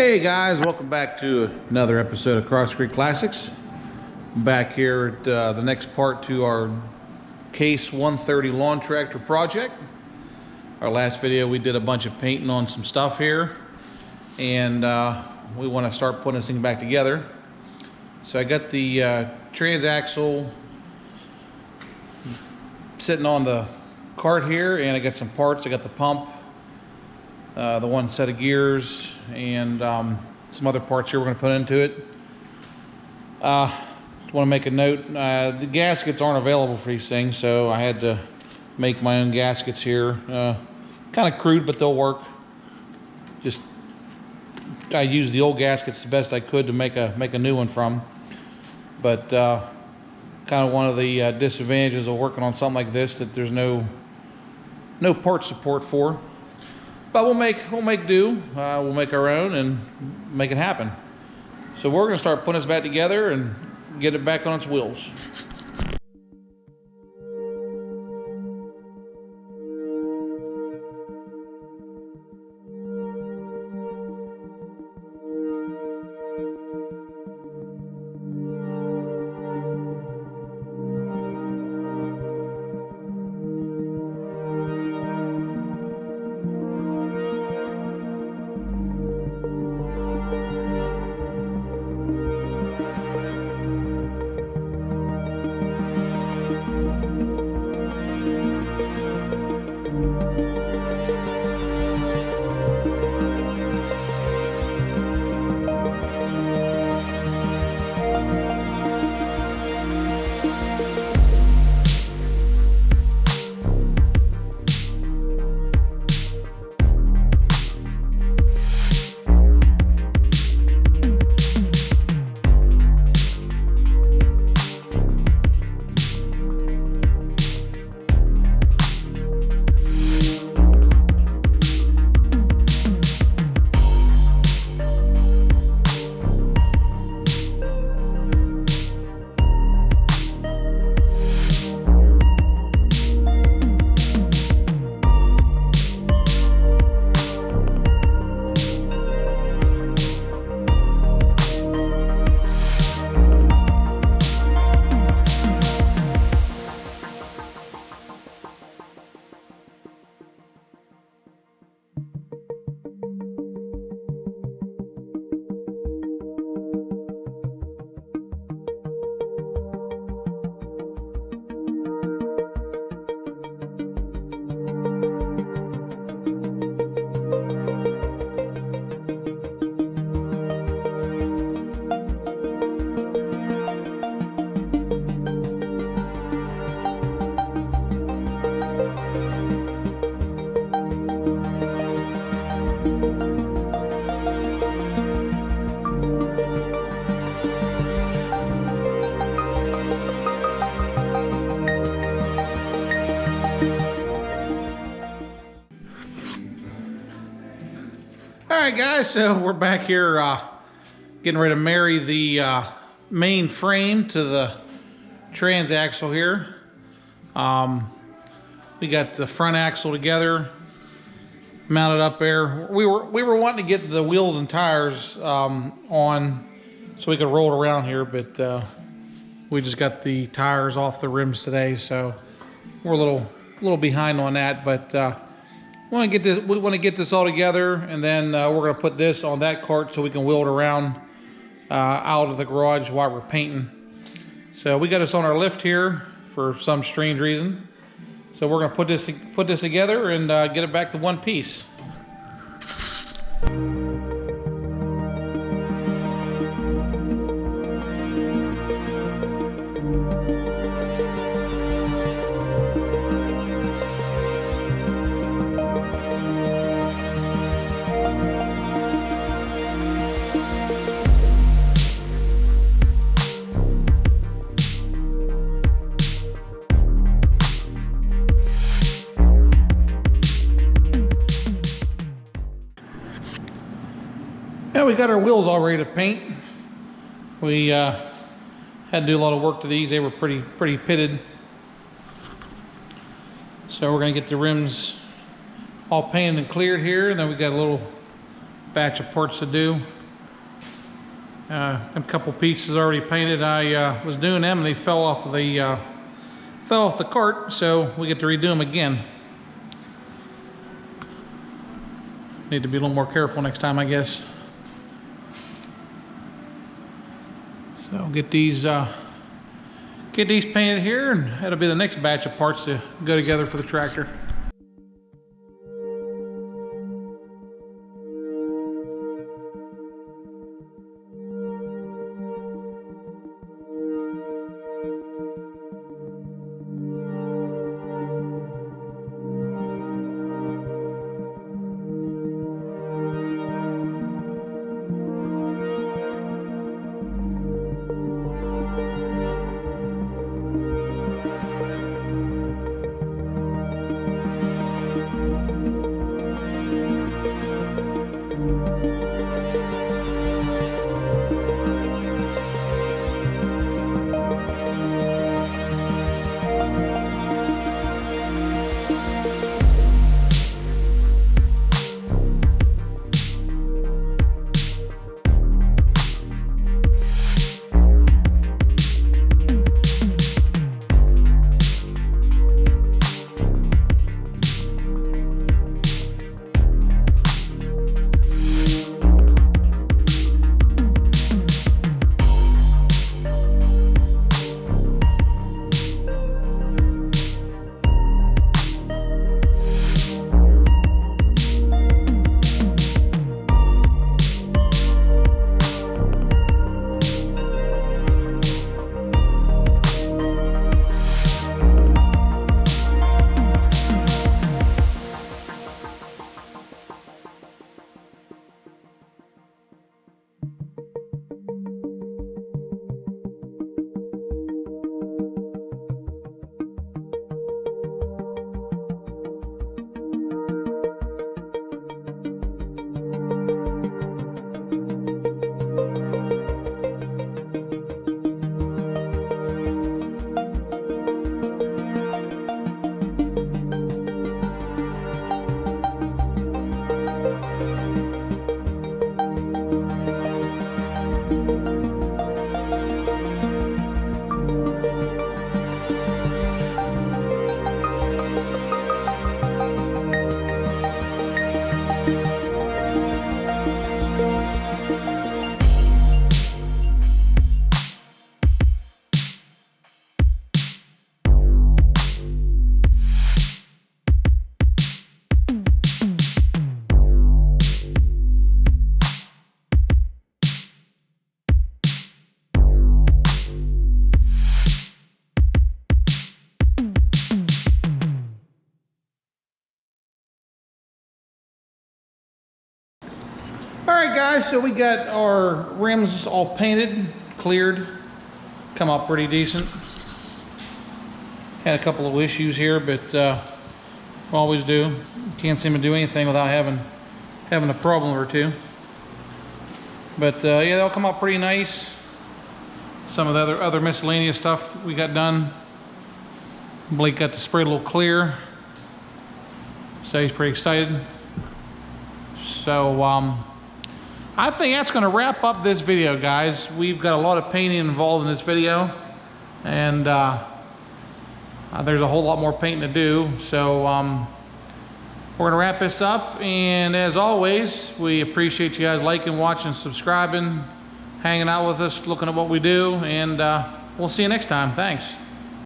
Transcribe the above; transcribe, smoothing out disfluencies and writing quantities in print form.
Hey guys, welcome back to another episode of Cross Creek Classics. Back here at the next part to our Case 130 lawn tractor project. Our last video we did a bunch of painting on some stuff here, and we want to start putting this thing back together. So I got the Transaxle sitting on the cart here, and I got some parts. I got the pump, the one set of gears, and some other parts here we're going to put into it. Just want to make a note, the gaskets aren't available for these things, so I had to make my own gaskets here. Kind of crude, but they'll work. Just I used the old gaskets the best I could to make a new one from. But kind of one of the disadvantages of working on something like this, that there's no part support for. But we'll make do. We'll make our own and make it happen. So we're going to start putting this back together and get it back on its wheels. Alright guys, so we're back here getting ready to marry the main frame to the transaxle here. We got the front axle together, mounted up there. We were wanting to get the wheels and tires on so we could roll it around here, but we just got the tires off the rims today, so we're a little behind on that. But we want to get this all together, and then we're going to put this on that cart so we can wheel it around out of the garage while we're painting. So we got this on our lift here for some strange reason. So we're going to put this together and get it back to one piece. Yeah, we got our wheels all ready to paint. We had to do a lot of work to these. They were pretty pitted. So we're gonna get the rims all painted and cleared here, and then we got a little batch of parts to do. A couple pieces already painted. I was doing them and they fell off the cart, so we get to redo them again. Need to be a little more careful next time, I guess. So get these painted here, and that'll be the next batch of parts to go together for the tractor. Alright guys, so we got our rims all painted, cleared, come out pretty decent. Had a couple of issues here, but always do. Can't seem to do anything without having a problem or two. But yeah, they'll come out pretty nice. Some of the other miscellaneous stuff we got done. Blake got the spray a little clear, so he's pretty excited. So I think that's going to wrap up this video, guys. We've got a lot of painting involved in this video, and there's a whole lot more painting to do. So we're going to wrap this up, and as always, we appreciate you guys liking, watching, subscribing, hanging out with us, looking at what we do, and we'll see you next time. Thanks.